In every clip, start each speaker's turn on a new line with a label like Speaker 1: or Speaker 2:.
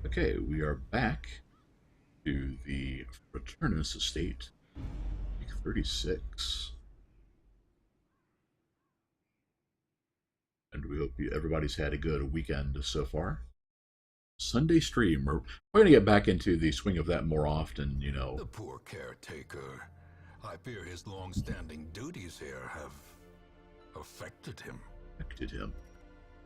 Speaker 1: Okay, we are back to the Fraternus estate, week 36. And we hope everybody's had a good weekend so far. Sunday stream. We're going to get back into the swing of that more often,
Speaker 2: The poor caretaker. I fear his long-standing duties here have affected him.
Speaker 1: affected him.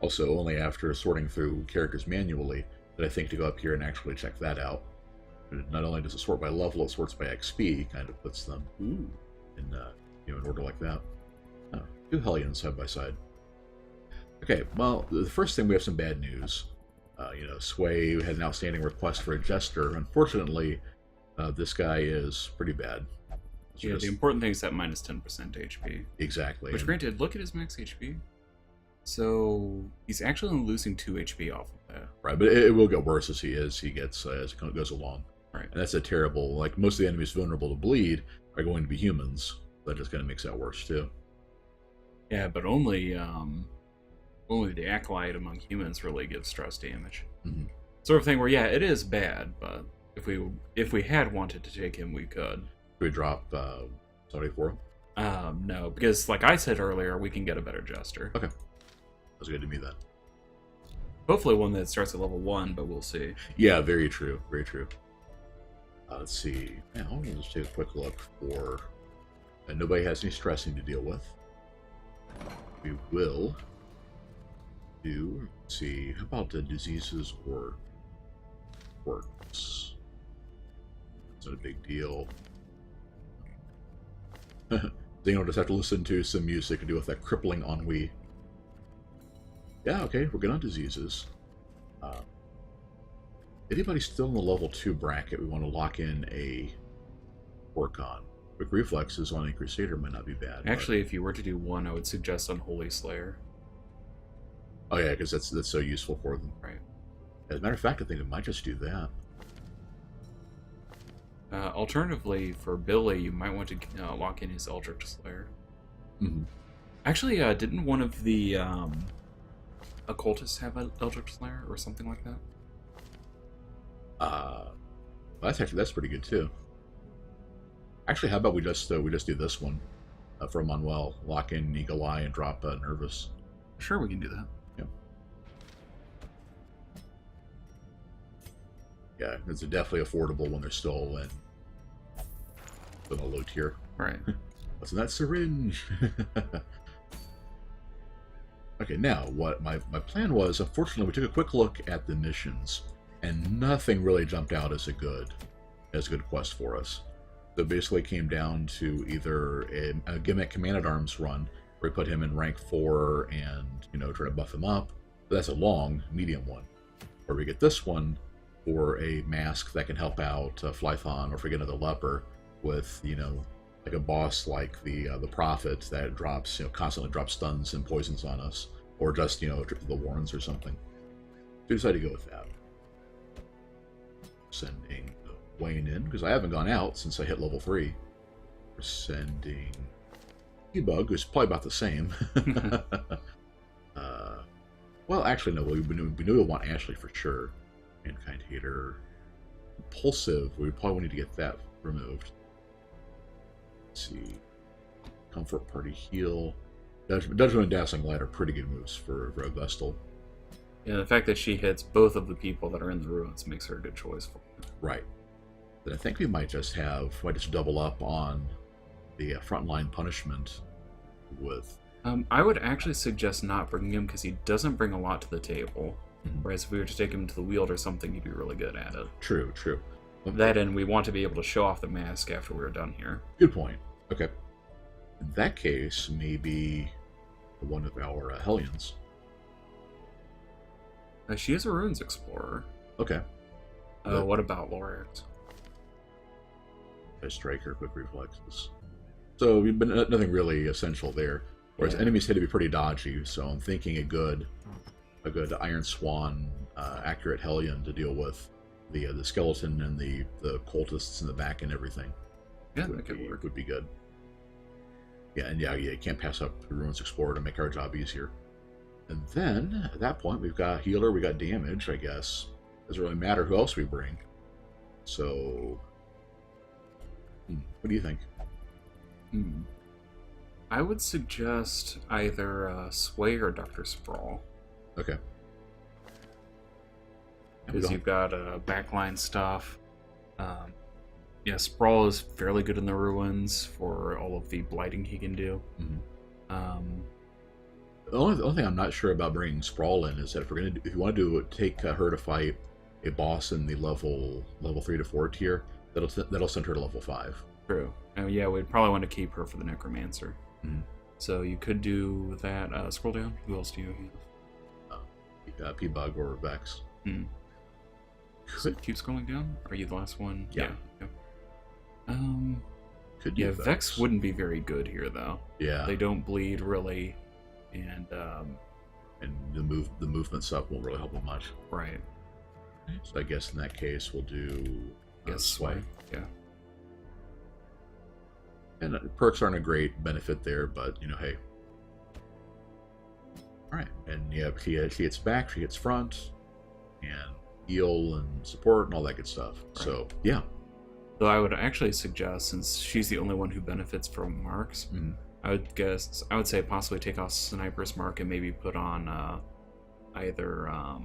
Speaker 1: Also, only after sorting through characters manually did I think to go up here and actually check that out. Not only does it sort by level, it sorts by XP, kind of puts them in order like that. Oh, two Hellions side by side. Okay, well, the first thing, we have some bad news. Sway had an outstanding request for a jester. Unfortunately, this guy is pretty bad.
Speaker 3: Yeah, the important thing is that minus 10% HP.
Speaker 1: Exactly.
Speaker 3: Which, granted, look at his max HP. So he's actually only losing 2 HP off of that.
Speaker 1: Right, but it will get worse as he gets as it goes along.
Speaker 3: Right.
Speaker 1: And that's a terrible. Like, most of the enemies vulnerable to bleed are going to be humans. That just kind of makes that worse too.
Speaker 3: Yeah, but only the acolyte among humans really gives stress damage.
Speaker 1: Mm-hmm.
Speaker 3: Sort of thing where, yeah, it is bad, but if we had wanted to take him, we could.
Speaker 1: Should we drop Saudi for him?
Speaker 3: No, because like I said earlier, we can get a better jester.
Speaker 1: Okay, that's good to me then.
Speaker 3: Hopefully one that starts at level 1, but we'll see.
Speaker 1: Yeah, very true, very true. Let's see. Now let's take a quick look for. And nobody has any stressing to deal with. We will do. Let's see. How about the diseases or quirks? It's not a big deal. Zeno just have to listen to some music and deal with that crippling ennui. Yeah, okay, we're good on diseases. Anybody still in the level 2 bracket we want to lock in a quirk on? Quick reflexes on a Crusader might not be bad.
Speaker 3: Actually, if you were to do one, I would suggest Unholy Slayer.
Speaker 1: Oh yeah, because that's so useful for them.
Speaker 3: Right.
Speaker 1: As a matter of fact, I think it might just do that.
Speaker 3: Alternatively, for Billy, you might want to lock in his Eldritch Slayer.
Speaker 1: Mm-hmm.
Speaker 3: Actually, didn't one of the occultists have an Eldritch Slayer or something like that?
Speaker 1: That's pretty good too. Actually, how about we just do this one for Manuel? Lock in Eagle Eye and drop Nervous.
Speaker 3: Sure, we can do that.
Speaker 1: Yeah, it's definitely affordable when they're still in a low tier.
Speaker 3: Right.
Speaker 1: What's in that syringe? Okay, now what my plan was, unfortunately, we took a quick look at the missions, and nothing really jumped out as a good quest for us. So it basically came down to either a gimmick command-at-arms run, where we put him in rank 4 and, try to buff him up. But that's a long, medium one. Or we get this one for a mask that can help out Flython, or if we get another leper with, like a boss like the Prophet that drops, constantly drops stuns and poisons on us, or just, the Warrens or something. So we decided to go with that. Sending Wayne in, because I haven't gone out since I hit level 3. We're sending Debug, who's probably about the same. Well, actually, no, we knew we'll want Ashley for sure. Mankind Hater. Impulsive, we probably need to get that removed. Let's see. Comfort Party Heal. Judgment and Dazzling Light are pretty good moves for Vestal.
Speaker 3: Yeah, the fact that she hits both of the people that are in the ruins makes her a good choice for her.
Speaker 1: Right. Then I think we might just double up on the frontline punishment with...
Speaker 3: I would actually suggest not bringing him because he doesn't bring a lot to the table.
Speaker 1: Mm-hmm.
Speaker 3: Whereas if we were to take him to the wield or something, he'd be really good at it.
Speaker 1: True.
Speaker 3: That, and we want to be able to show off the mask after we're done here.
Speaker 1: Good point. Okay. In that case, maybe one of our Hellions.
Speaker 3: She is a runes explorer.
Speaker 1: Okay.
Speaker 3: What about Lorax?
Speaker 1: Striker, quick reflexes. So we've been nothing really essential there. Whereas enemies tend to be pretty dodgy, so I'm thinking a good Iron Swan accurate Hellion to deal with the skeleton and the cultists in the back and everything.
Speaker 3: Yeah, that could work.
Speaker 1: Would be good. Yeah, and you can't pass up the Ruins Explorer to make our job easier. And then, at that point, we've got healer, we got damage, I guess. doesn't really matter who else we bring. So, what do you think?
Speaker 3: I would suggest either Sway or Dr. Sprawl.
Speaker 1: Okay.
Speaker 3: Because you've got backline stuff. Yeah, Sprawl is fairly good in the ruins for all of the blighting he can do.
Speaker 1: The only thing I'm not sure about bringing Sprawl in is that if you want to take her to fight a boss in the level 3 to 4 tier, that'll send her to level 5.
Speaker 3: True. Yeah, we'd probably want to keep her for the Necromancer. So you could do that. Scroll down. Who else do you have?
Speaker 1: P-Bug or Vex.
Speaker 3: So keep scrolling down. Are you the last one?
Speaker 1: Yeah. Could
Speaker 3: yeah, Vex wouldn't be very good here though.
Speaker 1: Yeah.
Speaker 3: They don't bleed really, and
Speaker 1: the movement stuff won't really help them much.
Speaker 3: Right.
Speaker 1: So I guess in that case we'll do
Speaker 3: Sway. Yeah.
Speaker 1: And perks aren't a great benefit there, but hey. All right, and yeah, she hits back, she hits front, and heal and support and all that good stuff. Right. So yeah.
Speaker 3: So I would actually suggest, since she's the only one who benefits from marks, I would say possibly take off Sniper's Mark and maybe put on either. I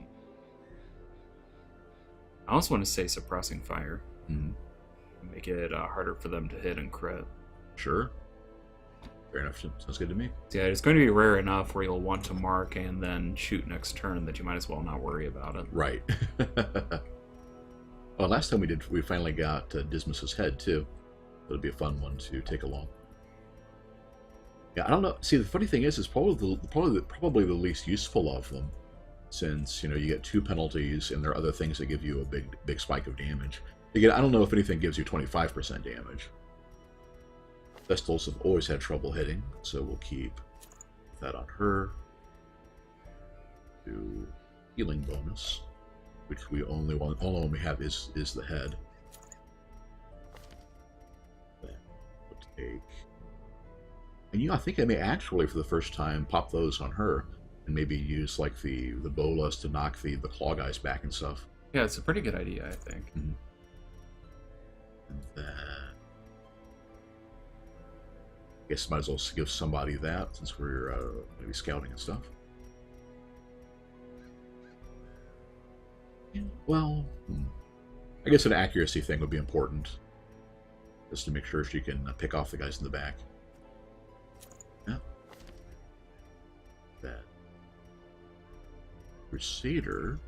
Speaker 3: also want to say Suppressing Fire. Make it harder for them to hit and crit.
Speaker 1: Sure. Fair enough. Sounds good to me.
Speaker 3: Yeah, it's going to be rare enough where you'll want to mark and then shoot next turn that you might as well not worry about it.
Speaker 1: Right. Well, last time we finally got Dismas's head too. It'll be a fun one to take along. Yeah, I don't know. See, the funny thing is probably the least useful of them, since you get 2 penalties and there are other things that give you a big spike of damage. Again, I don't know if anything gives you 25% damage. Vestals have always had trouble hitting, so we'll keep that on her. Do healing bonus, which we only one we have is the head. Then we'll take, and I think I may actually for the first time pop those on her, and maybe use like the bolas to knock the claw guys back and stuff.
Speaker 3: Yeah, it's a pretty good idea, I think.
Speaker 1: And then I guess might as well give somebody that, since we're maybe scouting and stuff. Yeah, well, I guess an accuracy thing would be important, just to make sure she can pick off the guys in the back. Yeah. That Crusader.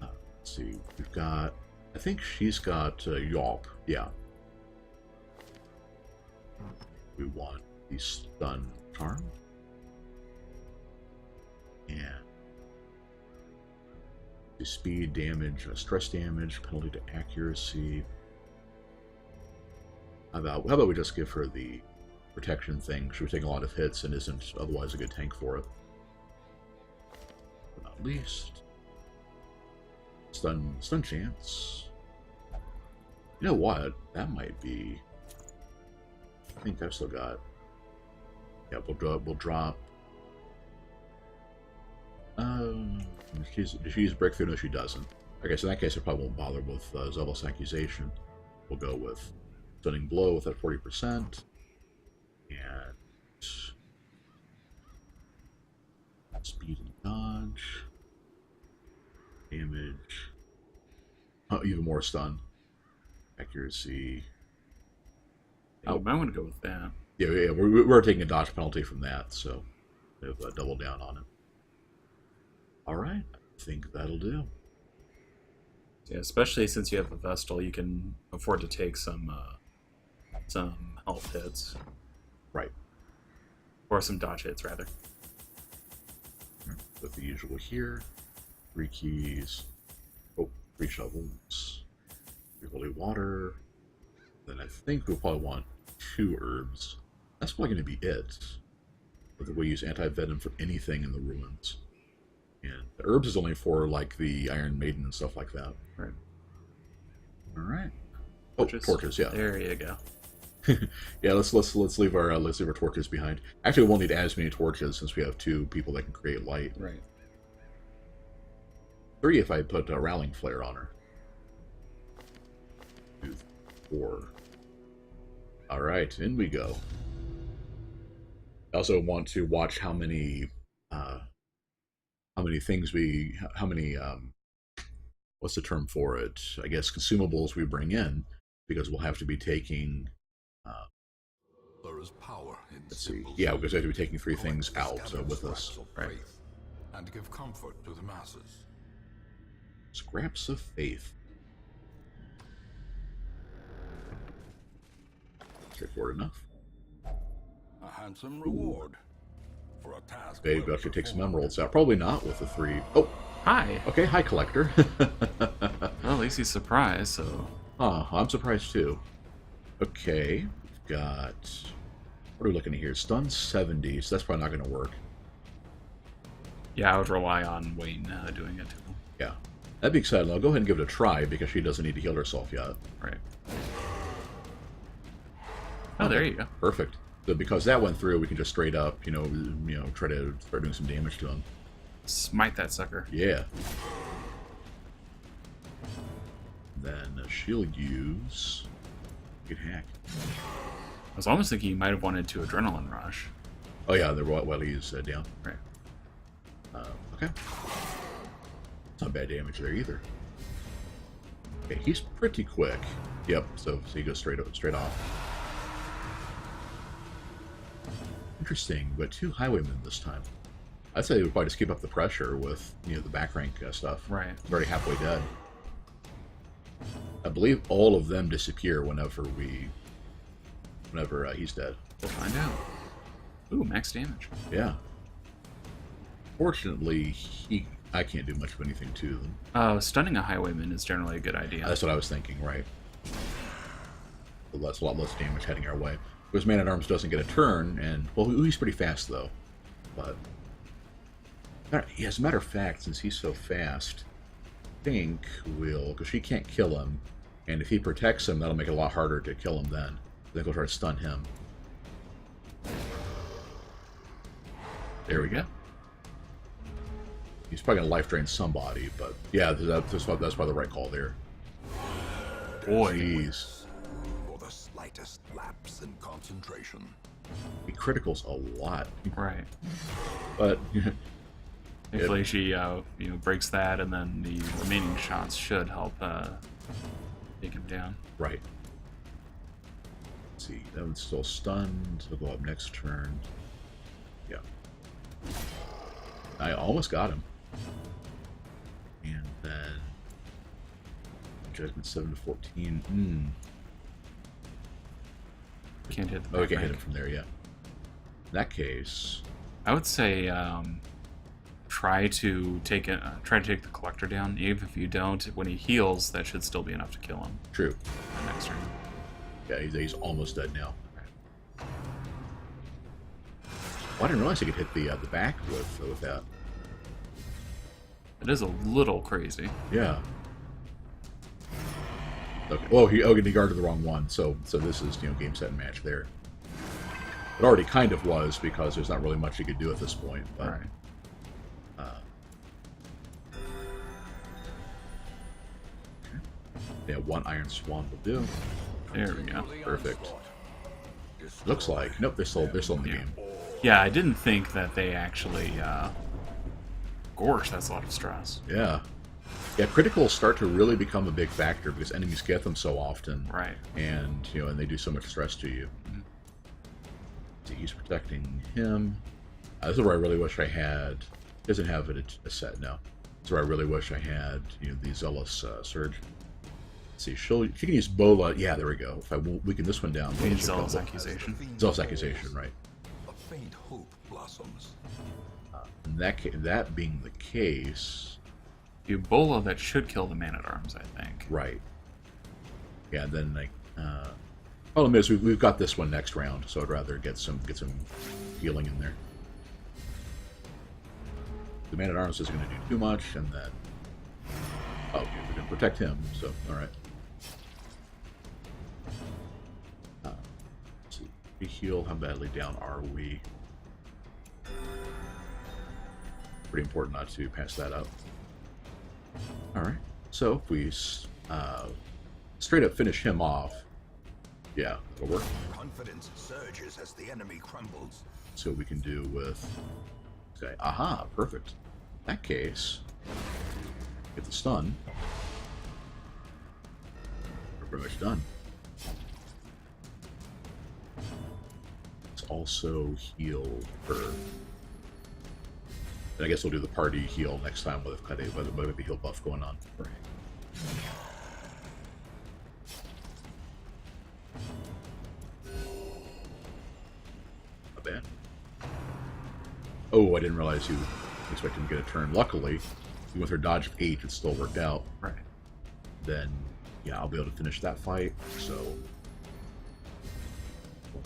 Speaker 1: Let's see, we've got. I think she's got Yawp. Yeah. We want the stun charm. And the speed damage, stress damage, penalty to accuracy. How about we just give her the protection thing? She was taking a lot of hits and isn't otherwise a good tank for it. But not least. Stun chance. You know what? That might be. I think I've still got. Yeah, we'll drop. Does she use breakthrough? No, she doesn't. Okay, so in that case, I probably won't bother with Zealous Accusation. We'll go with Stunning Blow with that 40%. And speed and dodge. Damage. Oh, even more stun. Accuracy.
Speaker 3: Yeah, you might want to go with that.
Speaker 1: Yeah, we're taking a dodge penalty from that, so they've doubled down on it. All right, I think that'll do.
Speaker 3: Yeah, especially since you have a Vestal, you can afford to take some health hits.
Speaker 1: Right.
Speaker 3: Or some dodge hits, rather.
Speaker 1: With the usual here. 3 keys. Oh, 3 shovels. 3 holy water. Then I think we'll probably want 2 herbs. That's probably going to be it. But we'll use anti-venom for anything in the ruins. And the herbs is only for like the Iron Maiden and stuff like that.
Speaker 3: Right.
Speaker 1: All right. Oh, torches. Yeah.
Speaker 3: There you go.
Speaker 1: Yeah, let's leave our torches behind. Actually, we won't need as many torches since we have 2 people that can create light.
Speaker 3: Right.
Speaker 1: 3 if I put a Rallying Flare on her. 2, 4. Alright, in we go. I also want to watch how many things we, how many, what's the term for it? I guess consumables we bring in, because we'll have to be taking,
Speaker 2: There is power in
Speaker 1: let's see,
Speaker 2: symbols.
Speaker 1: yeah, because we have to be taking 3 things
Speaker 2: Collect
Speaker 1: out
Speaker 2: scattered
Speaker 1: with us.
Speaker 2: scraps of
Speaker 3: Right.
Speaker 2: faith and give comfort to the masses.
Speaker 1: Scraps of Faith. Straightforward enough.
Speaker 2: A handsome reward for a task.
Speaker 1: Maybe
Speaker 2: well
Speaker 1: I should take some
Speaker 2: performed.
Speaker 1: emeralds out. Probably not with the 3. Oh,
Speaker 3: Hi.
Speaker 1: okay, hi, Collector.
Speaker 3: Well, at least he's surprised, so...
Speaker 1: Oh, I'm surprised too. Okay, we've got... What are we looking at here? Stun 70, so that's probably not going to work.
Speaker 3: Yeah, I would rely on Wayne doing it too.
Speaker 1: Yeah. That being said, I'll go ahead and give it a try, because she doesn't need to heal herself yet.
Speaker 3: Right. Oh, there you go.
Speaker 1: Perfect. So because that went through, we can just straight up, try to start doing some damage to him.
Speaker 3: Smite that sucker.
Speaker 1: Yeah. Then she'll use... Get hack.
Speaker 3: I was almost thinking you might have wanted to Adrenaline Rush.
Speaker 1: Oh yeah, while he's down.
Speaker 3: Right.
Speaker 1: Okay. It's not bad damage there either. Okay, he's pretty quick. Yep. So he goes straight off. Interesting, but 2 highwaymen this time. I'd say we probably just keep up the pressure with the back rank stuff.
Speaker 3: Right.
Speaker 1: He's already halfway dead. I believe all of them disappear whenever he's dead.
Speaker 3: We'll find out. Ooh, max damage.
Speaker 1: Yeah. Fortunately, I can't do much of anything to them.
Speaker 3: Stunning a highwayman is generally a good idea.
Speaker 1: That's what I was thinking, right? A lot less damage heading our way. Because Man-at-Arms doesn't get a turn, and, well, he's pretty fast, though. But, yeah, as a matter of fact, since he's so fast, I think we'll, because she can't kill him, and if he protects him, that'll make it a lot harder to kill him then. I think we'll try to stun him. There we go. He's probably going to life drain somebody, but yeah, that's probably the right call there.
Speaker 3: Boy.
Speaker 1: Jeez.
Speaker 2: For the slightest lapse in concentration.
Speaker 1: He criticals a lot.
Speaker 3: Right.
Speaker 1: But
Speaker 3: Hopefully she, breaks that, and then the remaining shots should help take him down.
Speaker 1: right. Let's see, that one's still stunned. He'll go up next turn. Yeah. I almost got him. And then Judgment 7 to 14.
Speaker 3: Can't hit the
Speaker 1: Oh, we
Speaker 3: back
Speaker 1: can't hit
Speaker 3: rank.
Speaker 1: him from there yet. In that case,
Speaker 3: I would say try to take the collector down. Even if you don't, when he heals, that should still be enough to kill him
Speaker 1: true.
Speaker 3: next turn.
Speaker 1: Yeah, he's almost dead now. Oh, I didn't realize he could hit the back with that.
Speaker 3: It is a little crazy.
Speaker 1: Yeah. Okay. Oh, he guarded the wrong one. So this is game, set, and match there. It already kind of was because there's not really much he could do at this point. But,
Speaker 3: Right.
Speaker 1: yeah, 1 Iron Swan will do.
Speaker 3: There we go.
Speaker 1: Perfect. Looks like nope, they're still in the
Speaker 3: Yeah.
Speaker 1: game.
Speaker 3: Yeah, I didn't think that they actually. Gosh, that's a lot of stress.
Speaker 1: Yeah. Yeah, criticals start to really become a big factor because enemies get them so often.
Speaker 3: Right.
Speaker 1: And and they do so much stress to you. See, he's protecting him. This is where I really wish I had. Doesn't have it a set now. This is where I really wish I had the Zealous Surge. Let's see, she can use Bola. Yeah, there we go. If I weaken this one down,
Speaker 3: Need
Speaker 1: she'll
Speaker 3: Zealous
Speaker 1: kill-
Speaker 3: Accusation.
Speaker 1: Zealous Accusation, right?
Speaker 2: A faint hope blossoms.
Speaker 1: In that being the case,
Speaker 3: Ebola, that should kill the Man-at-Arms, I think.
Speaker 1: right? Yeah, then problem is we've got this one next round, so I'd rather get some healing in there. The Man-at-Arms isn't going to do too much, and then okay, we're going to protect him. So all right. Let's see, we heal. How badly down are we? Pretty important not to pass that up. Alright. So if we straight up finish him off, yeah, that'll work.
Speaker 2: Confidence surges as the enemy crumbles.
Speaker 1: See what we can do with... Okay, aha, perfect. In that case, get the stun. We're pretty much done. Let's also heal her. And I guess we'll do the party heal next time with the heal buff going on. Right. Not bad. Oh, I didn't realize you expected him to get a turn. Luckily, with her dodge of 8, it still worked out.
Speaker 3: Right.
Speaker 1: Then, yeah, I'll be able to finish that fight. So,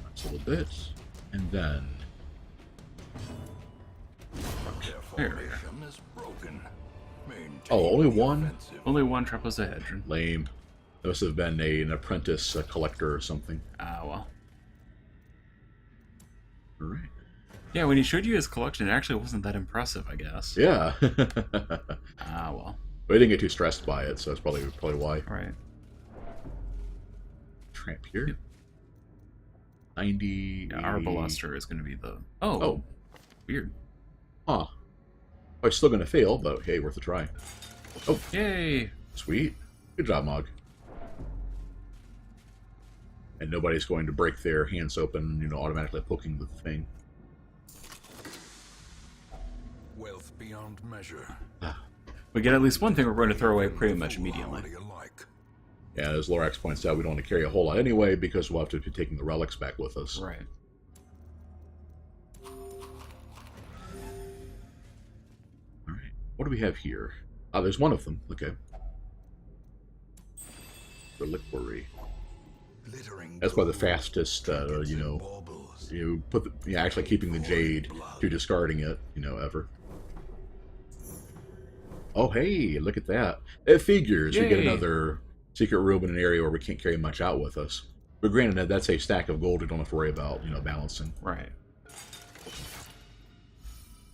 Speaker 1: that's a little bit. And then...
Speaker 2: Their formation is broken.
Speaker 1: Oh, only one?
Speaker 2: Offensive.
Speaker 3: Only one trapezohedron.
Speaker 1: Lame. That must have been an apprentice collector or something.
Speaker 3: Ah, well.
Speaker 1: Alright.
Speaker 3: Yeah, when he showed you his collection, it actually wasn't that impressive, I guess.
Speaker 1: Yeah.
Speaker 3: Ah, well.
Speaker 1: But I didn't get too stressed by it, so that's probably why.
Speaker 3: Right.
Speaker 1: Tramp here. 90...
Speaker 3: Yeah, our
Speaker 1: 80.
Speaker 3: Baluster is going to be the... Oh.
Speaker 1: Oh.
Speaker 3: Weird.
Speaker 1: Huh. I'm still going to fail, but hey, worth a try. Oh,
Speaker 3: Yay!
Speaker 1: sweet. Good job, Mog. And nobody's going to break their hands open, automatically poking the thing.
Speaker 2: Wealth beyond measure.
Speaker 3: We get at least one thing we're going to throw away pretty much immediately.
Speaker 2: Alike.
Speaker 1: Yeah, as Lorax points out, we don't want to carry a whole lot anyway, because we'll have to be taking the relics back with us.
Speaker 3: Right.
Speaker 1: Alright, what do we have here? Ah, there's one of them. Okay. Reliquary.
Speaker 2: Glittering
Speaker 1: That's probably the
Speaker 2: gold,
Speaker 1: fastest,
Speaker 2: trinkets and baubles.
Speaker 1: you put actually keeping the jade to discarding it, ever. Oh, hey, look at that. It figures. We get
Speaker 3: Yay.
Speaker 1: another secret room in an area where we can't carry much out with us. But granted, that's a stack of gold we don't have to worry about, balancing.
Speaker 3: Right.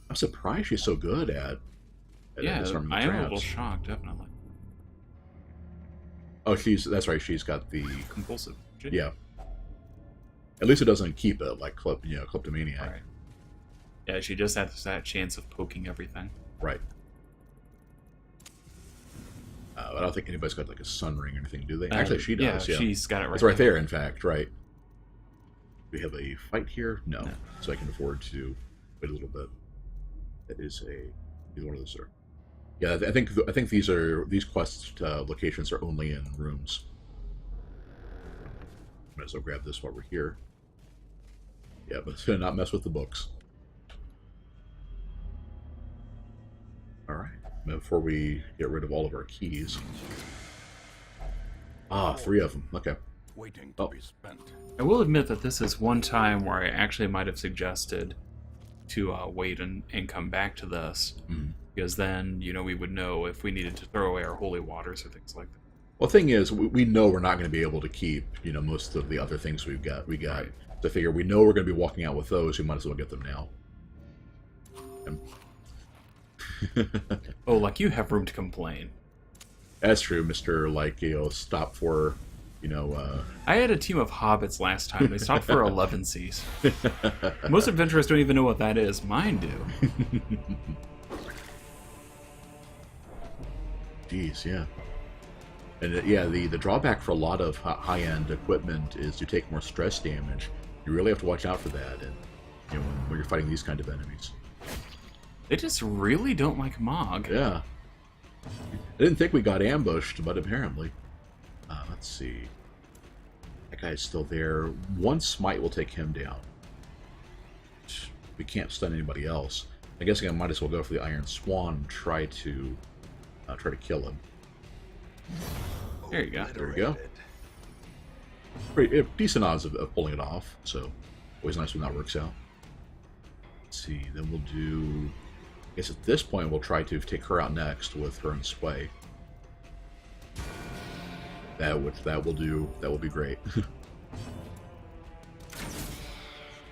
Speaker 1: I'm surprised she's so good at
Speaker 3: Yeah,
Speaker 1: disarming the
Speaker 3: I am a
Speaker 1: traps.
Speaker 3: little shocked, definitely.
Speaker 1: Oh, that's right, she's got the...
Speaker 3: Compulsive.
Speaker 1: Yeah. At least it doesn't keep it, like, kleptomaniac.
Speaker 3: Right. Yeah, she just has that chance of poking everything.
Speaker 1: Right. I don't think anybody's got, like, a sun ring or anything, do they? Actually, she does, yeah.
Speaker 3: She's got it right
Speaker 1: It's right there, in fact, right. We have a fight here? No. So I can afford to wait a little bit. That is either one of those are. Yeah, I think these quest locations are only in rooms. Might as well grab this while we're here. Yeah, but not mess with the books. Alright. Before we get rid of all of our keys. Ah, 3 of them. Okay.
Speaker 2: Waiting to be spent.
Speaker 3: I will admit that this is one time where I actually might have suggested to wait and come back to this. Because then, we would know if we needed to throw away our holy waters or things like that.
Speaker 1: Well, the thing is, we know we're not going to be able to keep, most of the other things we got.
Speaker 3: Right.
Speaker 1: To figure, we know we're going to be walking out with those, we might as well get them now.
Speaker 3: Oh, like you have room to complain.
Speaker 1: That's true, Mr. Stop for,
Speaker 3: I had a team of hobbits last time. They stopped for 11 Cs. Most adventurers don't even know what that is. Mine do.
Speaker 1: Jeez, yeah. And the drawback for a lot of high-end equipment is you take more stress damage. You really have to watch out for that, and when you're fighting these kind of enemies.
Speaker 3: They just really don't like Mog.
Speaker 1: Yeah. I didn't think we got ambushed, but apparently. Let's see. That guy's still there. One smite will take him down. We can't stun anybody else. I guess I might as well go for the Iron Swan and try to kill him.
Speaker 3: There you go.
Speaker 1: There we go. Pretty decent odds of pulling it off, so always nice when that works out. Let's see, then we'll do... I guess at this point we'll try to take her out next with her and Sway. That will be great.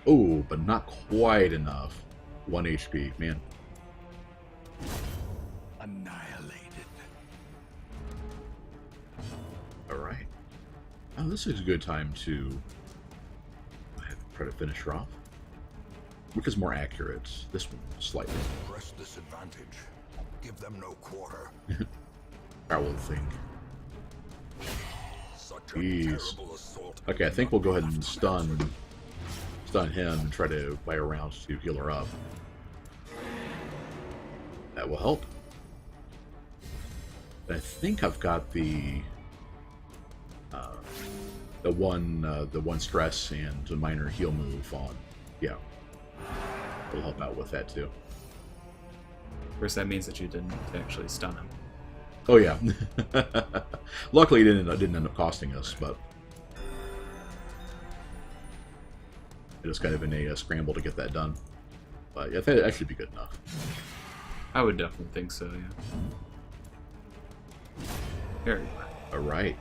Speaker 1: Oh, but not quite enough. 1 HP, man.
Speaker 2: Annihilated.
Speaker 1: Oh, this is a good time to try to finish her off. Which is more accurate? This one, slightly.
Speaker 2: Press this advantage. Give them no quarter.
Speaker 1: I will think.
Speaker 2: Such a
Speaker 1: Jeez.
Speaker 2: terrible assault.
Speaker 1: Okay, I think we'll go ahead and stun him and try to buy a round to heal her up. That will help. I think I've got the one stress and a minor heal move on. Yeah, it'll help out with that too.
Speaker 3: Of course, that means that you didn't actually stun him.
Speaker 1: Oh yeah. Luckily, it didn't end up costing us, but it was kind of in a scramble to get that done. But yeah, that should be good enough.
Speaker 3: I would definitely think so. Yeah. Very well.
Speaker 1: All right.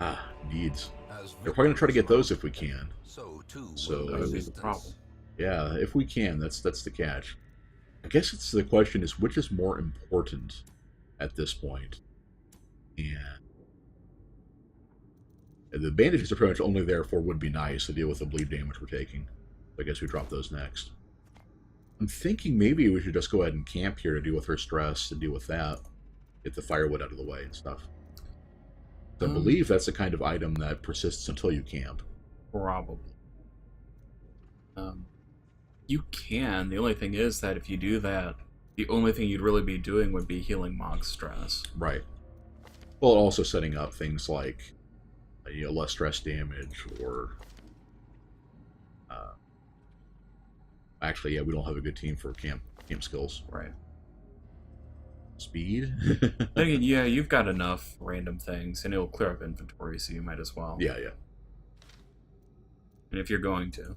Speaker 1: Ah, needs.
Speaker 2: As
Speaker 1: We're probably gonna try to get those if we can.
Speaker 2: So too.
Speaker 1: So
Speaker 2: will
Speaker 3: That would be the
Speaker 2: resistance.
Speaker 3: problem.
Speaker 1: Yeah, if we can, that's the catch. I guess it's the question is which is more important at this point. And the bandages are pretty much only there for would be nice to deal with the bleed damage we're taking. So I guess we drop those next. I'm thinking maybe we should just go ahead and camp here to deal with her stress and deal with that. Get the firewood out of the way and stuff. I believe that's the kind of item that persists until you camp.
Speaker 3: Probably. You can. The only thing is that if you do that, the only thing you'd really be doing would be healing Mog's stress.
Speaker 1: Right. Well, also setting up things like less stress damage or... actually, yeah, we don't have a good team for camp skills.
Speaker 3: Right.
Speaker 1: Speed?
Speaker 3: Again, yeah, you've got enough random things, and it'll clear up inventory, so you might as well.
Speaker 1: Yeah, yeah.
Speaker 3: And if you're going to.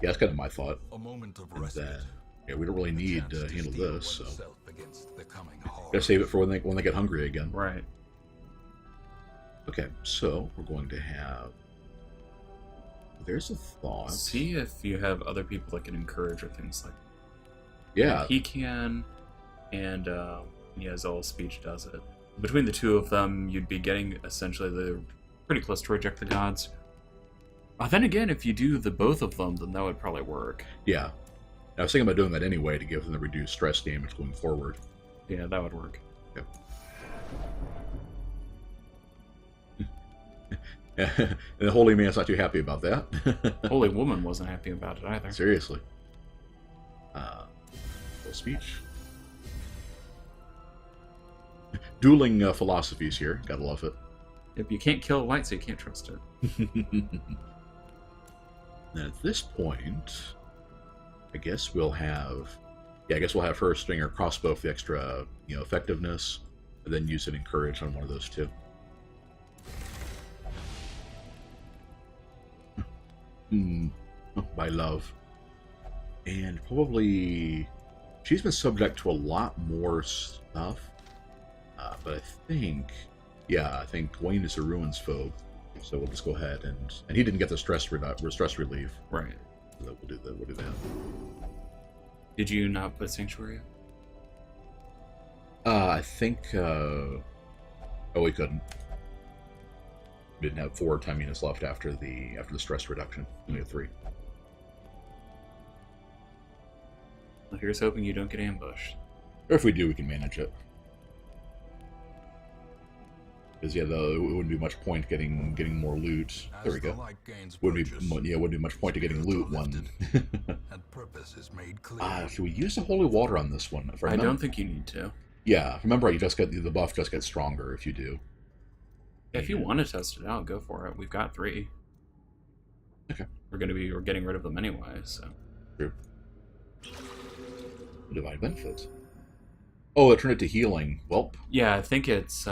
Speaker 1: Yeah, that's kind of my thought.
Speaker 2: A moment of
Speaker 1: And
Speaker 2: respite.
Speaker 1: then, yeah, we don't really need to handle this, so...
Speaker 2: Against the coming horror.
Speaker 1: Gotta save it for when they get hungry again.
Speaker 3: Right.
Speaker 1: Okay, so we're going to have... There's a thought.
Speaker 3: See if you have other people that can encourage or things like that.
Speaker 1: Yeah,
Speaker 3: He can, and Zola's speech does it. Between the two of them, you'd be getting essentially the pretty close to reject the gods. Then again, if you do the both of them, then that would probably work.
Speaker 1: yeah. I was thinking about doing that anyway to give them the reduced stress damage going forward.
Speaker 3: Yeah, that would work.
Speaker 1: And the holy man's not too happy about that.
Speaker 3: Holy Woman wasn't happy about it either.
Speaker 1: Seriously. Full speech. Dueling philosophies here. Gotta love it.
Speaker 3: If you can't kill light, so you can't trust it.
Speaker 1: Then at this point, I guess we'll have... Yeah, I guess we'll have her string her crossbow for the extra, effectiveness, and then use it in courage on one of those two. My love. And probably... She's been subject to a lot more stuff. But I think... Yeah, I think Wayne is a ruins foe. So we'll just go ahead and he didn't get the stress relief.
Speaker 3: Right.
Speaker 1: So we'll do that. We'll do that.
Speaker 3: Did you not put Sanctuary?
Speaker 1: I think. Oh, we couldn't. We didn't have 4 time units left after the stress reduction. Only had 3.
Speaker 3: Well, here's hoping you don't get ambushed.
Speaker 1: Or if we do, we can manage it. Because yeah, it wouldn't be much point getting more loot. There we go. Wouldn't be much point to getting loot one.
Speaker 2: And purpose is made clear.
Speaker 1: Should we use the holy water on this one?
Speaker 3: I don't think you need to.
Speaker 1: Yeah, remember, you just get the buff just gets stronger if you do.
Speaker 3: Yeah, if you want to test it out, go for it. We've got 3.
Speaker 1: Okay.
Speaker 3: We're getting rid of them anyway, so.
Speaker 1: True. Divine benefit. Oh, it turned it to healing. Welp.
Speaker 3: Yeah, I think it's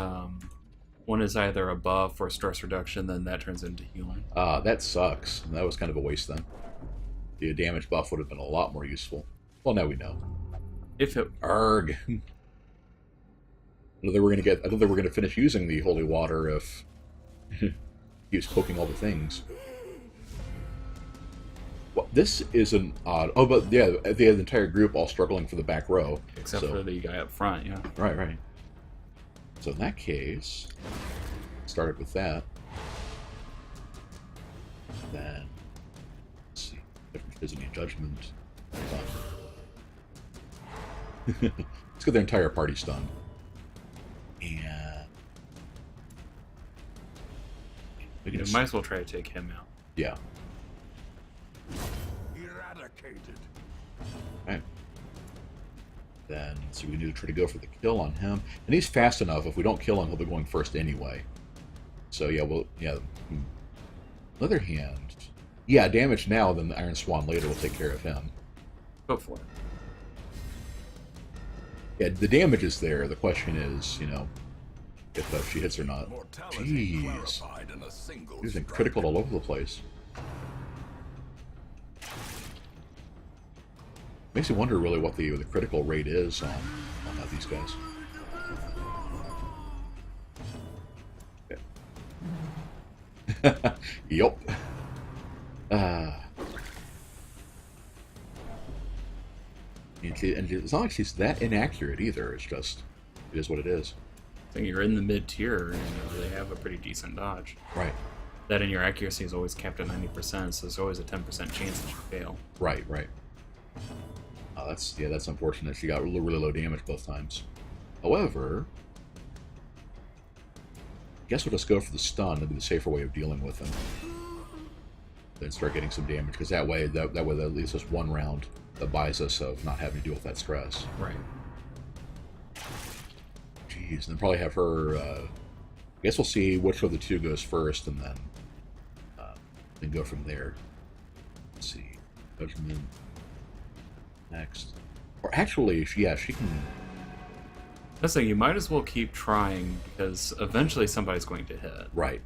Speaker 3: one is either a buff or stress reduction, then that turns into healing.
Speaker 1: That sucks. That was kind of a waste then. The damage buff would have been a lot more useful. Well, now we know.
Speaker 3: If it
Speaker 1: Arg. I thought they were gonna finish using the holy water if he was poking all the things. Well, this is an odd. Oh, but yeah, they had the entire group all struggling for the back row.
Speaker 3: except
Speaker 1: so-
Speaker 3: for the guy up front, yeah.
Speaker 1: Right. So in that case, started with that. Then, let's see, different visiting judgment. Let's get their entire party stunned. And we can
Speaker 3: might as well try to take him out.
Speaker 1: Yeah.
Speaker 2: Eradicated.
Speaker 1: Right. Then, so we need to try to go for the kill on him. And he's fast enough. If we don't kill him, he'll be going first anyway. So, yeah, well, yeah. On the other hand, yeah, damage now, then the Iron Swan later will take care of him.
Speaker 3: Go for it.
Speaker 1: Yeah, the damage is there. The question is, if she hits or not.
Speaker 2: Mortality
Speaker 1: Jeez.
Speaker 2: clarified in a single
Speaker 1: He's been
Speaker 2: strike.
Speaker 1: critical all over the place. Makes you wonder, really, what the critical rate is on these guys. Okay. Yup. And it's not like she's that inaccurate either. It's just, it is what it is.
Speaker 3: So you're in the mid-tier, and they have a pretty decent dodge.
Speaker 1: Right.
Speaker 3: That in your accuracy is always capped at 90%, so there's always a 10% chance that you fail.
Speaker 1: Right. That's unfortunate. She got really, really low damage both times. However, I guess we'll just go for the stun. That'd be the safer way of dealing with him. Then start getting some damage, because that way at least us one round that buys us of not having to deal with that stress.
Speaker 3: Right.
Speaker 1: Jeez, and then probably have her. I guess we'll see which of the two goes first, and then go from there. Let's see, judgment next, or actually, she can.
Speaker 3: That's the thing, you might as well keep trying, because eventually somebody's going to hit.
Speaker 1: Right.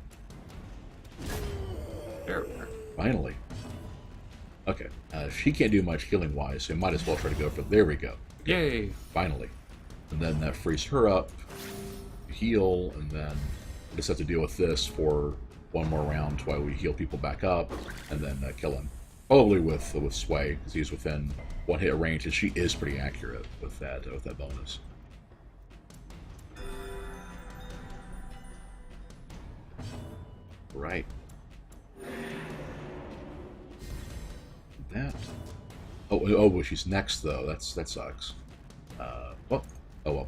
Speaker 3: There.
Speaker 1: Finally. Okay. She can't do much healing wise, so you might as well try to go for. There we go.
Speaker 3: Yay!
Speaker 1: Finally. And then that frees her up, heal, and then we just have to deal with this for one more round while we heal people back up, and then kill him. Probably with Sway, because he's within one hit range, and she is pretty accurate with that bonus. Right. That. Oh, well, she's next though. That sucks. Well. Oh well.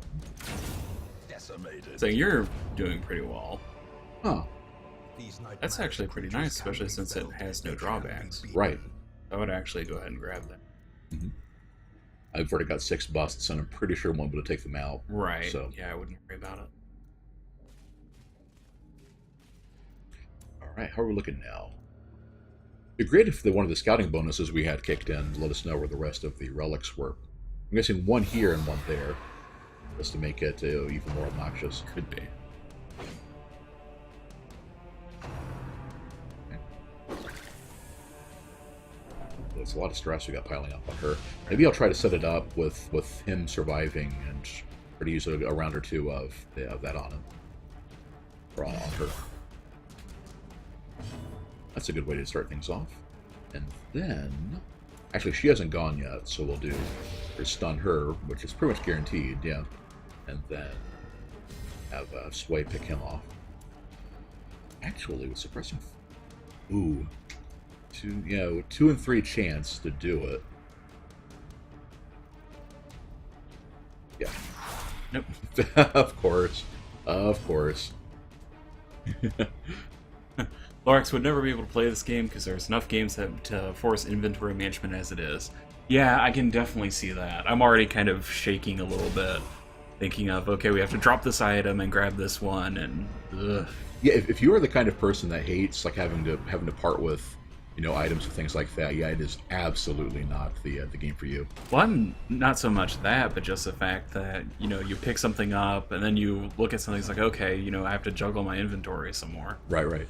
Speaker 2: Decimated.
Speaker 3: So you're doing pretty well.
Speaker 1: Oh.
Speaker 3: That's actually pretty nice, especially since it has no drawbacks.
Speaker 1: Right.
Speaker 3: I would actually go ahead and grab that.
Speaker 1: Mm-hmm. I've already got 6 busts, and I'm pretty sure one would take them out.
Speaker 3: Right.
Speaker 1: So.
Speaker 3: Yeah, I wouldn't worry about it.
Speaker 1: All right. How are we looking now? It'd be great if one of the scouting bonuses we had kicked in to let us know where the rest of the relics were. I'm guessing one here and one there, just to make it even more obnoxious.
Speaker 3: Could be.
Speaker 1: There's a lot of stress we got piling up on her. Maybe I'll try to set it up with him surviving and try to use a round or two of that on him. Or on her. That's a good way to start things off. And then, actually, she hasn't gone yet, so we'll do stun her, which is pretty much guaranteed, yeah. And then have Sway pick him off. Actually, with suppressing, ooh, 2 and 3 chance to do it. Yeah.
Speaker 3: Nope.
Speaker 1: Of course.
Speaker 3: Lorax would never be able to play this game because there's enough games to force inventory management as it is. Yeah, I can definitely see that. I'm already kind of shaking a little bit, thinking of, okay, we have to drop this item and grab this one, and ugh.
Speaker 1: Yeah, if you are the kind of person that hates like having to part with, items and things like that, yeah, it is absolutely not the game for you.
Speaker 3: Well, I'm not so much that, but just the fact that, you pick something up and then you look at something, it's like, okay, I have to juggle my inventory some more.
Speaker 1: Right.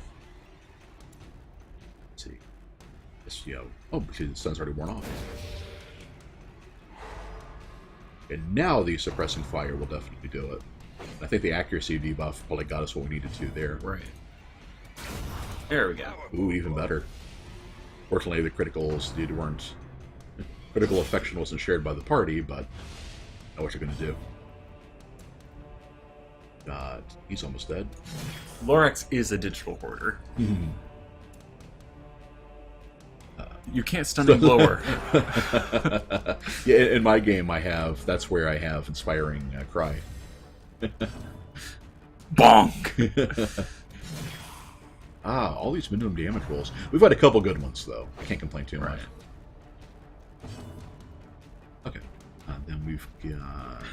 Speaker 1: Let's see. Oh, see, the sun's already worn off. And now the suppressing fire will definitely do it. I think the accuracy debuff probably got us what we needed to there.
Speaker 3: Right. There we go.
Speaker 1: Ooh, even better. Fortunately, the criticals weren't... Critical affection wasn't shared by the party, but I know what you're going to do. God, he's almost dead.
Speaker 3: Lorax is a digital hoarder. You can't stun him lower.
Speaker 1: Yeah, in my game, that's where I have Inspiring Cry.
Speaker 3: Bonk!
Speaker 1: All these minimum damage rolls. We've had a couple good ones, though. I can't complain too much. Okay. Then we've got...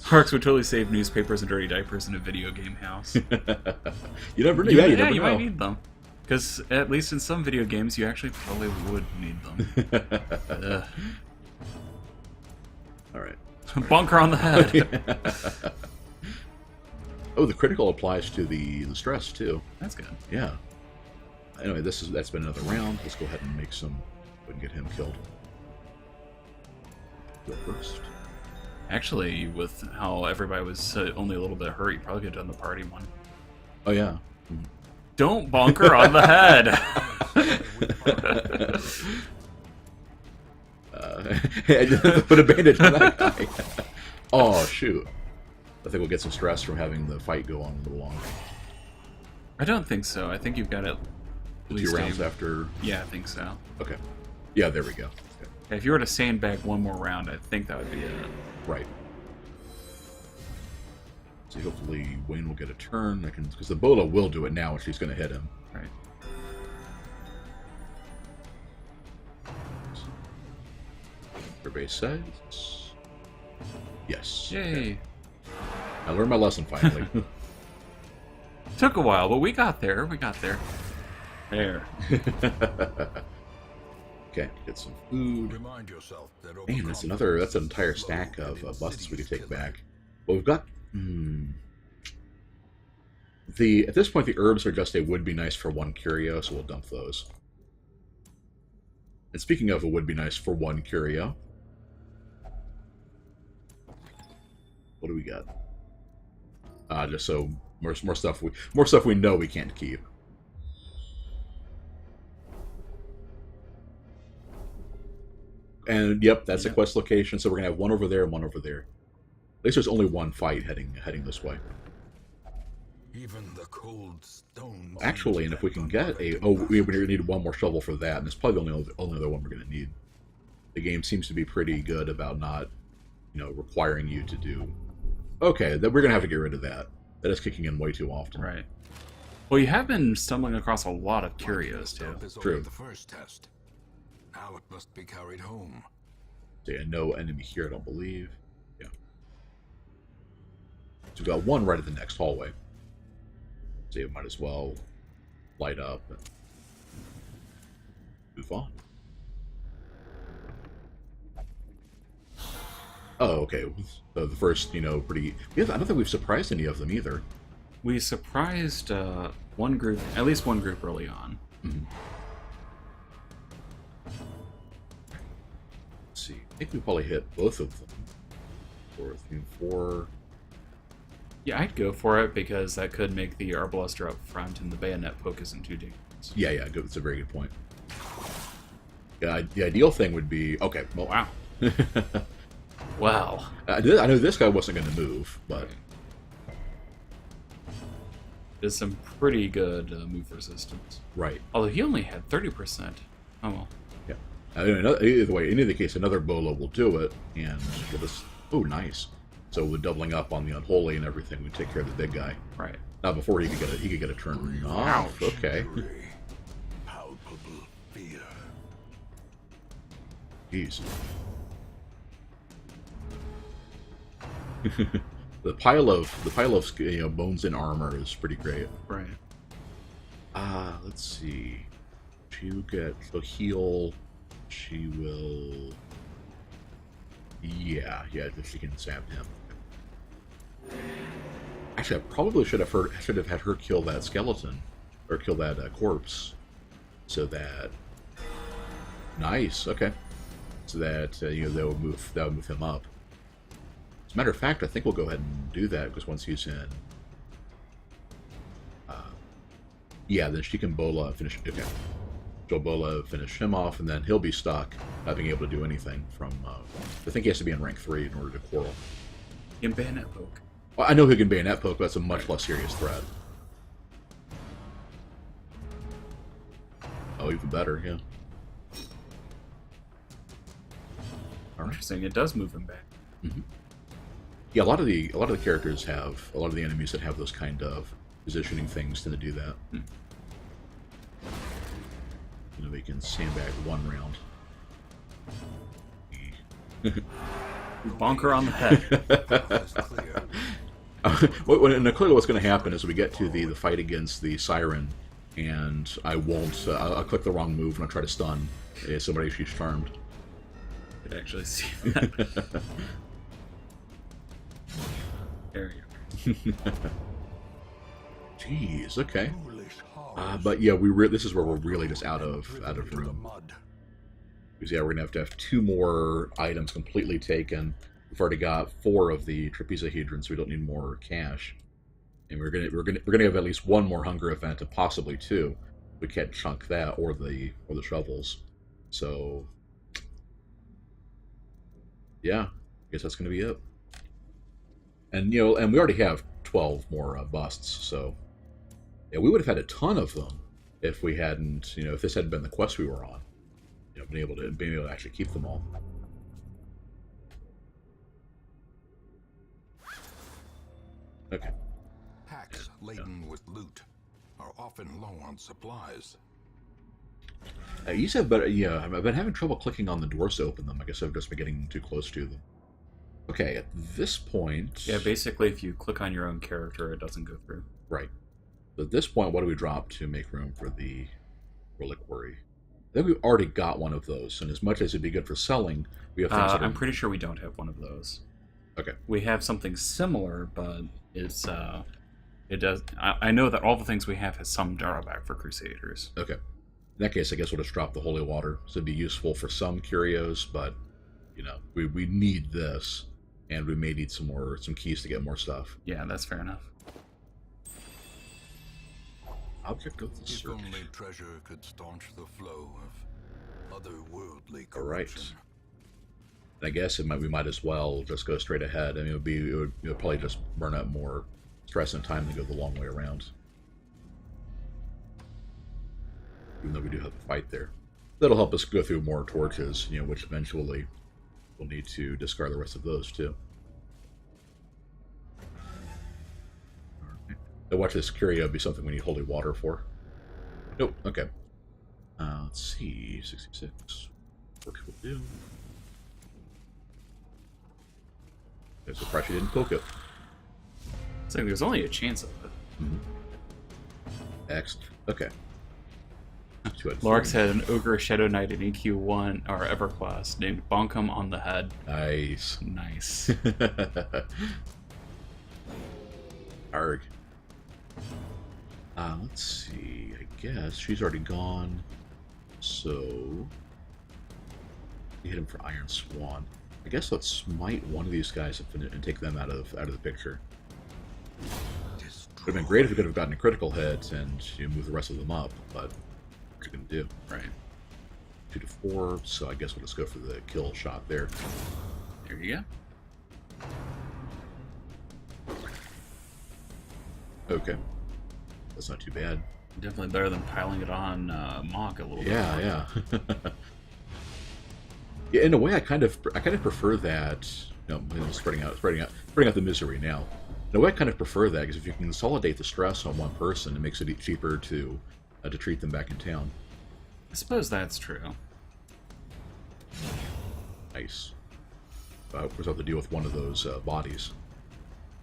Speaker 3: Harks would totally save newspapers and dirty diapers in a video game house.
Speaker 1: You never know. You never
Speaker 3: you
Speaker 1: know.
Speaker 3: might need them. Because at least in some video games, you actually probably would need them.
Speaker 1: All right.
Speaker 3: Bunker on the head.
Speaker 1: Oh, the critical applies to the stress, too.
Speaker 3: That's good.
Speaker 1: Yeah. Anyway, that's been another round. Let's go ahead and make some... We can get him killed. Go first.
Speaker 3: Actually, with how everybody was only a little bit hurt, you probably could have done the party one.
Speaker 1: Oh, yeah.
Speaker 3: Don't bunker on the head!
Speaker 1: I just put a bandage on that guy. Oh, shoot. I think we'll get some stress from having the fight go on a little longer.
Speaker 3: I don't think so. I think you've got it.
Speaker 1: 2 rounds after...
Speaker 3: Yeah, I think so.
Speaker 1: Okay. Yeah, there we go. Okay.
Speaker 3: If you were to sandbag one more round, I think that would be it.
Speaker 1: Right. So hopefully Wayne will get a turn. Because the Bola will do it now if she's going to hit him.
Speaker 3: Right.
Speaker 1: Everybody says... Yes.
Speaker 3: Yay.
Speaker 1: Okay. I learned my lesson finally.
Speaker 3: Took a while, but we got there. We got there. There.
Speaker 1: Okay, get some food.
Speaker 2: Remind yourself that
Speaker 1: Man, that's an entire stack of busts we could take back. Well, we've got... At this point, the herbs are just a would be nice for 1 curio, so we'll dump those. And speaking of a would be nice for 1 curio, what do we got? Just so more stuff we know we can't keep. And yep, that's a quest location. So we're gonna have 1 over there and 1 over there. At least there's only 1 fight heading this way.
Speaker 2: Even the cold stone.
Speaker 1: Actually, and if we can get we need 1 more shovel for that, and it's probably the only other one we're gonna need. The game seems to be pretty good about not, requiring you to do. Okay, then we're gonna have to get rid of that. That is kicking in way too often.
Speaker 3: Right. Well, you have been stumbling across a lot of curios too.
Speaker 1: True.
Speaker 2: The first test. Now it must be carried home.
Speaker 1: So yeah, no enemy here, I don't believe. Yeah. So we've got 1 right at the next hallway. So you might as well light up and move on. Oh, okay. So the first, pretty... I don't think we've surprised any of them either.
Speaker 3: We surprised one group, at least one group early on.
Speaker 1: Mm-hmm. Let's see. I think we probably hit both of them. 4.
Speaker 3: Yeah, I'd go for it because that could make the Arbluster up front and the bayonet poke isn't too dangerous.
Speaker 1: Yeah, good. That's a very good point. Yeah, the ideal thing would be... Okay, well...
Speaker 3: Wow. Well,
Speaker 1: I know this guy wasn't going to move, but...
Speaker 3: There's some pretty good move resistance.
Speaker 1: Right.
Speaker 3: Although he only had 30%. Oh well.
Speaker 1: Yeah. Either way, in either case, another Bola will do it, and we'll just... Oh, nice. So we're doubling up on the Unholy and everything. We take care of the big guy.
Speaker 3: Right.
Speaker 1: Now, before he could get a turn off. Okay.
Speaker 2: Palpable fear.
Speaker 1: Jeez. the pile of bones and armor is pretty great.
Speaker 3: Right.
Speaker 1: Let's see. She'll heal. She will. Yeah, she can stab him. Actually, I probably should have had her kill that skeleton, or kill that corpse, so that. Nice. Okay. So that that would move him up. As a matter of fact, I think we'll go ahead and do that because once he's in, yeah, then she can Bola finish. Okay. She'll Bola finish him off, and then he'll be stuck, not being able to do anything from... I think he has to be in rank 3 in order to quarrel.
Speaker 3: In bayonet poke.
Speaker 1: Well, I know he can bayonet poke, but that's a much less serious threat. Oh, even better, yeah. All right.
Speaker 3: Interesting. It does move him back.
Speaker 1: Mm-hmm. Yeah, a lot of the characters have a lot of the enemies that have those kind of positioning things tend to do that.
Speaker 3: Hmm.
Speaker 1: You know, they can sandbag one round.
Speaker 3: Bonker on the head.
Speaker 2: That's clear.
Speaker 1: And clearly what's going to happen is we get to the fight against the Siren, and I won't... I'll click the wrong move and I'll try to stun somebody she's charmed.
Speaker 3: I could actually see that. There you go.
Speaker 1: Jeez, okay.
Speaker 2: Foolish horrors.
Speaker 1: But yeah, this is where we're really just out of
Speaker 2: Driven into the
Speaker 1: room.
Speaker 2: mud.
Speaker 1: Because yeah, we're gonna have to have 2 more items completely taken. We've already got 4 of the trapezohedrons, so we don't need more cash. And we're gonna have at least 1 more hunger event, and possibly 2. We can't chunk that or the shovels. So yeah, I guess that's gonna be it. And you know, and we already have 12 more busts, so yeah, we would have had a ton of them if we hadn't, you know, if this hadn't been the quest we were on. You know, being able to actually keep them all. Okay.
Speaker 2: Packs laden with loot are often low on supplies.
Speaker 1: You said, but yeah, I've been having trouble clicking on the doors to open them. I guess I've just been getting too close to them. Okay, at this point...
Speaker 3: Yeah, basically if you click on your own character, it doesn't go through.
Speaker 1: Right. So at this point, what do we drop to make room for the reliquary? I think we've already got one of those, and as much as it'd be good for selling, we have things that are...
Speaker 3: I'm pretty sure we don't have one of those.
Speaker 1: Okay.
Speaker 3: We have something similar, but it's it does. I know that all the things we have has some drawback for Crusaders.
Speaker 1: Okay. In that case, I guess we'll just drop the holy water. So it'd be useful for some curios, but you know, we need this, and we may need some keys to get more stuff.
Speaker 3: Yeah, that's fair enough.
Speaker 1: Object of the
Speaker 2: If
Speaker 1: search.
Speaker 2: only treasure could staunch the flow of otherworldly
Speaker 1: All right.
Speaker 2: corruption.
Speaker 1: I guess we might as well just go straight ahead. I mean, it would probably just burn up more stress and time to go the long way around. Even though we do have the fight there. That'll help us go through more torches, you know, which eventually we'll need to discard the rest of those too. Alright. Now watch this curio be something we need holy water for. Nope, okay. Let's see, 66. What can we do? I'm surprised you didn't poke it.
Speaker 3: It's like there's only a chance of it.
Speaker 1: Mm-hmm. Next. Okay.
Speaker 3: Lark's had an Ogre Shadow Knight in EQ1 or EverQuest named Bonkum on the Head.
Speaker 1: Nice.
Speaker 3: Nice.
Speaker 1: Arg. Let's see. I guess she's already gone. So we hit him for Iron Swan. I guess let's smite one of these guys and take them out of the picture. Would have been great if we could have gotten a critical hit and move the rest of them up, but what you gonna do, right? 2 to 4, so I guess we'll just go for the kill shot there.
Speaker 3: There you go.
Speaker 1: Okay, that's not too bad.
Speaker 3: Definitely better than piling it on Mock a little bit.
Speaker 1: Yeah, yeah. Yeah, in a way, I kind of prefer that. No, I'm spreading out the misery now. In a way, I kind of prefer that because if you can consolidate the stress on one person, it makes it cheaper to treat them back in town.
Speaker 3: I suppose that's true.
Speaker 1: Nice. Of course, I'll have to deal with one of those bodies.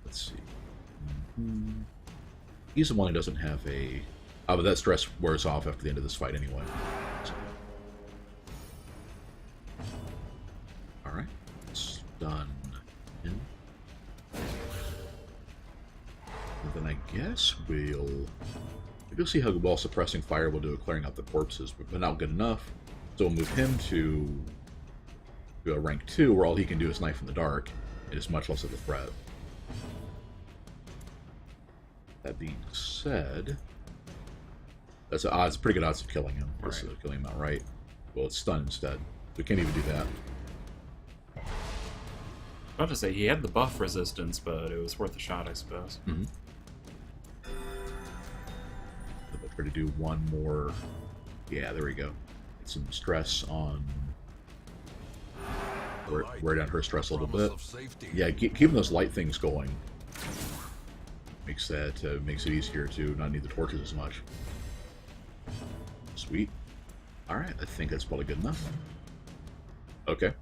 Speaker 1: Let's see. Mm-hmm. He's the one who doesn't have a... Oh, but that stress wears off after the end of this fight anyway. So. Alright. Stun. In. And then I guess we'll see how well suppressing fire will do at clearing out the corpses, but not good enough. So we'll move him to a rank 2, where all he can do is knife in the dark. It is much less of a threat. That being said, that's odds. Pretty good odds of killing him.
Speaker 3: Right.
Speaker 1: Killing him outright. Well, it's stun instead. We can't even do that.
Speaker 3: About to say he had the buff resistance, but it was worth a shot, I suppose.
Speaker 1: Mm-hmm. I'll try to do one more. Yeah, there we go. Get some stress on. Wear down her stress a little bit. Yeah, keeping those light things going makes it easier to not need the torches as much. Sweet. All right, I think that's probably good enough. Okay.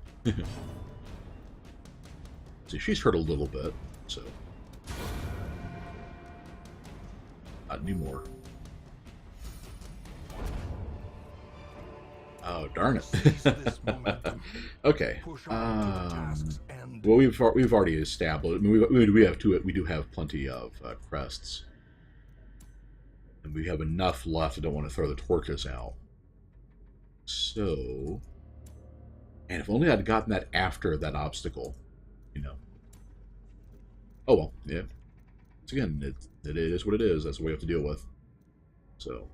Speaker 1: See, she's hurt a little bit, so not anymore. Oh, darn it. Okay. Well, we've already established. I mean, we do have plenty of crests, and we have enough left. I don't want to throw the torches out. So, and if only I'd gotten that after that obstacle, you know. Oh well, yeah. Once again, it is what it is. That's what we have to deal with. So.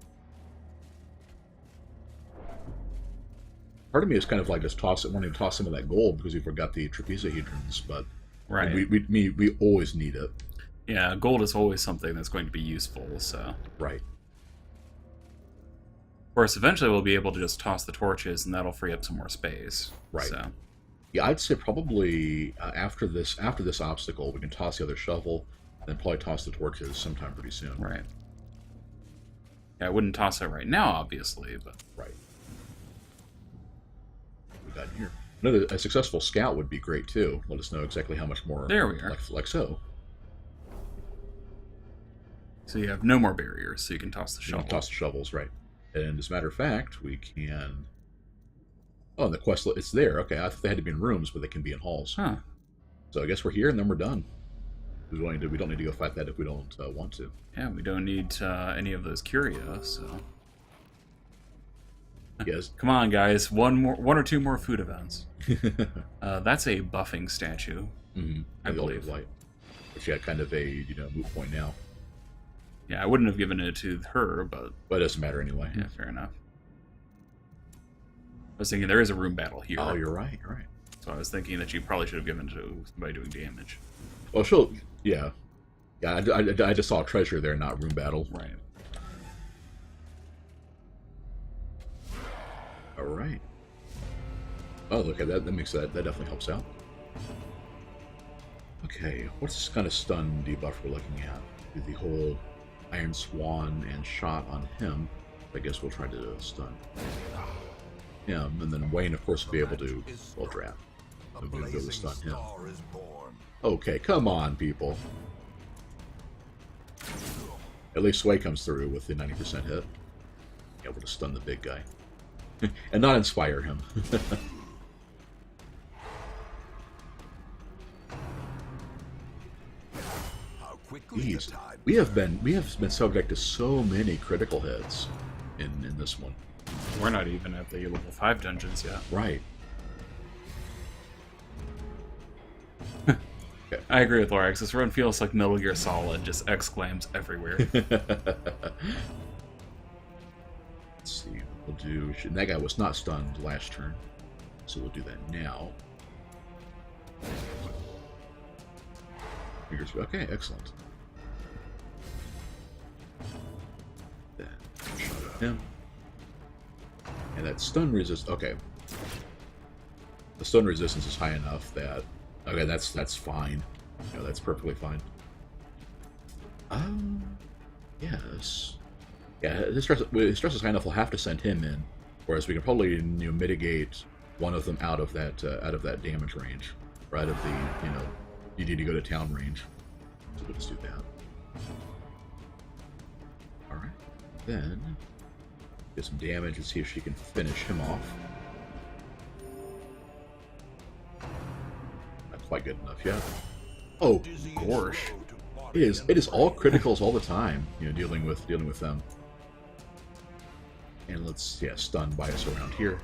Speaker 1: Part of me is kind of like just wanting to toss some of that gold because we forgot the trapezohedrons, but
Speaker 3: right,
Speaker 1: we always need it.
Speaker 3: Yeah, gold is always something that's going to be useful. So
Speaker 1: right.
Speaker 3: Of course, eventually we'll be able to just toss the torches, and that'll free up some more space.
Speaker 1: Right.
Speaker 3: So.
Speaker 1: Yeah, I'd say probably after this obstacle, we can toss the other shovel, then probably toss the torches sometime pretty soon.
Speaker 3: Right. Yeah, I wouldn't toss it right now, obviously, but
Speaker 1: right. We got here. Another a successful scout would be great too. Let us know exactly how much more.
Speaker 3: There we are.
Speaker 1: Like so.
Speaker 3: So you have no more barriers, so you can toss the shovel.
Speaker 1: Toss the shovels, right? And as a matter of fact, we can. Oh, and the quest it's there. Okay, I thought they had to be in rooms, but they can be in halls.
Speaker 3: Huh.
Speaker 1: So I guess we're here, and then we're done. We don't need to go fight that if we don't want to.
Speaker 3: Yeah, we don't need any of those curia. So.
Speaker 1: Yes.
Speaker 3: Come on, guys! One or two more food events. That's a buffing statue, I believe.
Speaker 1: Light. Which yeah, kind of a moot point now.
Speaker 3: Yeah, I wouldn't have given it to her, but
Speaker 1: it doesn't matter anyway.
Speaker 3: Yeah, fair enough. I was thinking there is a room battle here.
Speaker 1: Oh, you're right. You're right.
Speaker 3: So I was thinking that you probably should have given it to somebody doing damage.
Speaker 1: Well, yeah. I just saw a treasure there, not room battle.
Speaker 3: Right.
Speaker 1: All right. Oh, look at that. That definitely helps out. Okay, what's this kind of stun debuff we're looking at? The whole Iron Swan and shot on him. I guess we'll try to stun him, and then Wayne, of course, will be able to draft. I'm going to go to stun him. Okay, come on, people. At least Sway comes through with the 90% hit. Able to stun the big guy. And not inspire him. Jeez. We have been subject to so many critical hits in this one.
Speaker 3: We're not even at the level 5 dungeons yet.
Speaker 1: Right.
Speaker 3: Okay. I agree with Lorax. This run feels like Metal Gear Solid, just exclaims everywhere.
Speaker 1: Let's see. We'll do. That guy was not stunned last turn, so we'll do that now. Okay, excellent. Then shot at him, and that stun resist. Okay, the stun resistance is high enough that that's fine. That's perfectly fine. Yes. Yeah, his stress is high enough. We'll have to send him in, whereas we can probably mitigate one of them out of that damage range, or out of the you need to go to town range. So we'll just do that. All right, then get some damage and see if she can finish him off. Not quite good enough yet. Oh gosh, it is all criticals all the time. Dealing with them. And let's stun bias around here.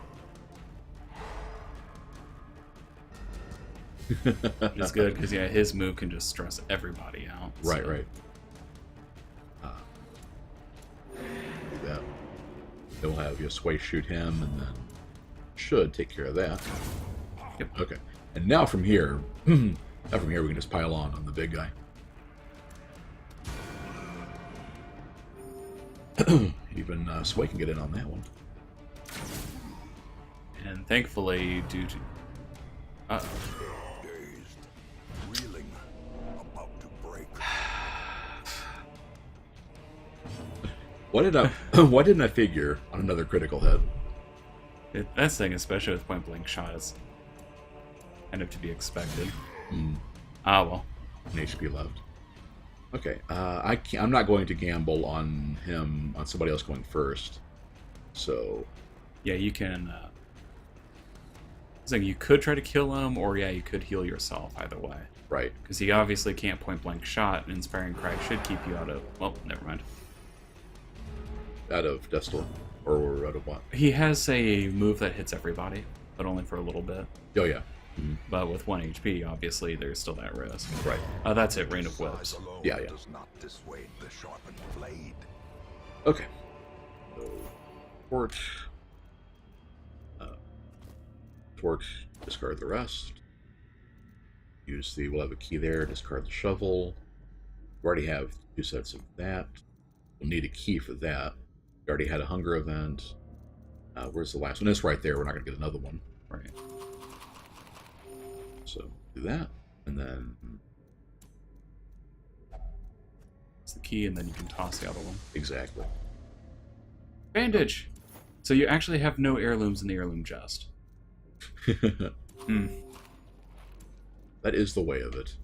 Speaker 3: It's good because his move can just stress everybody out.
Speaker 1: Right, so. Right. Do that. Then we'll have Sway shoot him, and then should take care of that.
Speaker 3: Yep.
Speaker 1: Okay. And now from here, Now from here we can just pile on the big guy. Even Sway can get in on that one.
Speaker 3: And thankfully, due to... Uh-oh.
Speaker 2: Dazed, reeling, about to break.
Speaker 1: Why didn't I figure on another critical hit?
Speaker 3: That thing, especially with point-blank shot, is kind of to be expected. Ah, well.
Speaker 1: An HP left. Okay, I'm not going to gamble on somebody else going first. So...
Speaker 3: Yeah, you can... So you could try to kill him, or yeah, you could heal yourself, either way.
Speaker 1: Right.
Speaker 3: Because he obviously can't point-blank shot, and Inspiring Cry should keep you out of... Well, never mind.
Speaker 1: Out of Destal? Or out of what?
Speaker 3: He has a move that hits everybody, but only for a little bit.
Speaker 1: Oh, yeah.
Speaker 3: But with 1 HP, obviously, there's still that risk.
Speaker 1: Right.
Speaker 3: That's it, Rain of Whips.
Speaker 1: Yeah.
Speaker 2: Does not dissuade the sharpened blade.
Speaker 1: Okay. So, Torch. Torch, discard the rest. We'll have a key there, discard the shovel. We already have 2 sets of that. We'll need a key for that. We already had a hunger event. Where's the last one? It's right there. We're not going to get another one.
Speaker 3: Right.
Speaker 1: So, do that. And then...
Speaker 3: It's the key, and then you can toss the other one.
Speaker 1: Exactly.
Speaker 3: Bandage! So you actually have no heirlooms in the heirloom chest.
Speaker 1: That is the way of it.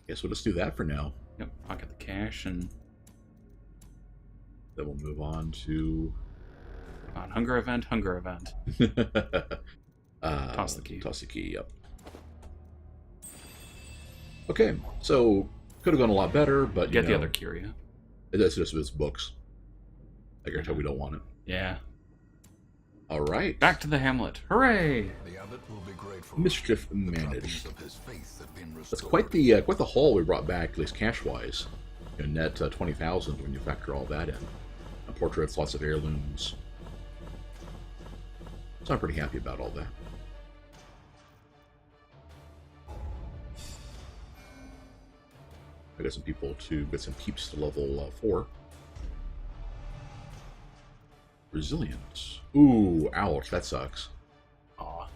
Speaker 1: Guess we'll just do that for now.
Speaker 3: Yep, pocket the cash, and...
Speaker 1: Then we'll move on to...
Speaker 3: On hunger event. Toss the key.
Speaker 1: Toss the key, yep. Okay, so could have gone a lot better, but
Speaker 3: Get the other curia.
Speaker 1: It's just it's books. I can tell we don't want it.
Speaker 3: Yeah.
Speaker 1: All right.
Speaker 3: Back to the Hamlet. Hooray!
Speaker 2: The abbot will be grateful.
Speaker 1: Mischief
Speaker 2: The
Speaker 1: managed.
Speaker 2: trappings of his faith have been
Speaker 1: That's
Speaker 2: restored.
Speaker 1: quite the haul we brought back, at least cash-wise. Net 20,000 when you factor all that in. Portraits, lots of heirlooms. So I'm pretty happy about all that. I got some people to get some peeps to level 4. Resilience. Ooh, ouch, that sucks.
Speaker 3: Aw.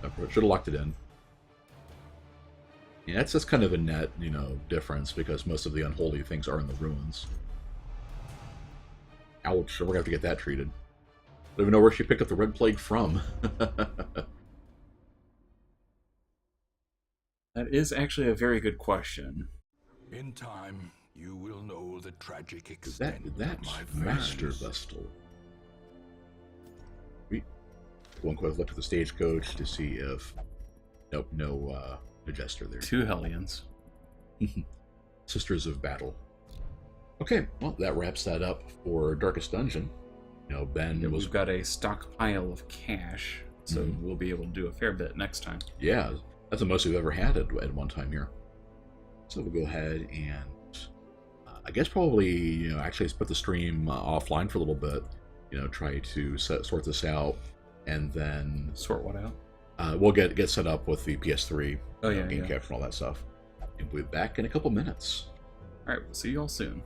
Speaker 1: I should have locked it in. Yeah, that's kind of a net, difference, because most of the unholy things are in the ruins. Ouch, we're going to have to get that treated. I don't even know where she picked up the Red Plague from.
Speaker 3: That is actually a very good question.
Speaker 2: In time, you will know the tragic extent
Speaker 1: That's
Speaker 2: of my
Speaker 1: Master
Speaker 2: vengeance.
Speaker 1: Vestal. One quick look at the stagecoach to see if... Nope, no Jester there.
Speaker 3: 2 Hellions.
Speaker 1: Sisters of Battle. Okay, well, that wraps that up for Darkest Dungeon. Ben was...
Speaker 3: We've got a stockpile of cash, so we'll be able to do a fair bit next time.
Speaker 1: Yeah, that's the most we've ever had at one time here. So we'll go ahead and... I guess probably, actually put the stream offline for a little bit. Try to sort this out, and then...
Speaker 3: Sort what out?
Speaker 1: We'll get set up with the PS3
Speaker 3: Oh, yeah,
Speaker 1: game
Speaker 3: yeah.
Speaker 1: capture and all that stuff. And we'll be back in a couple minutes.
Speaker 3: Alright, we'll see you all soon.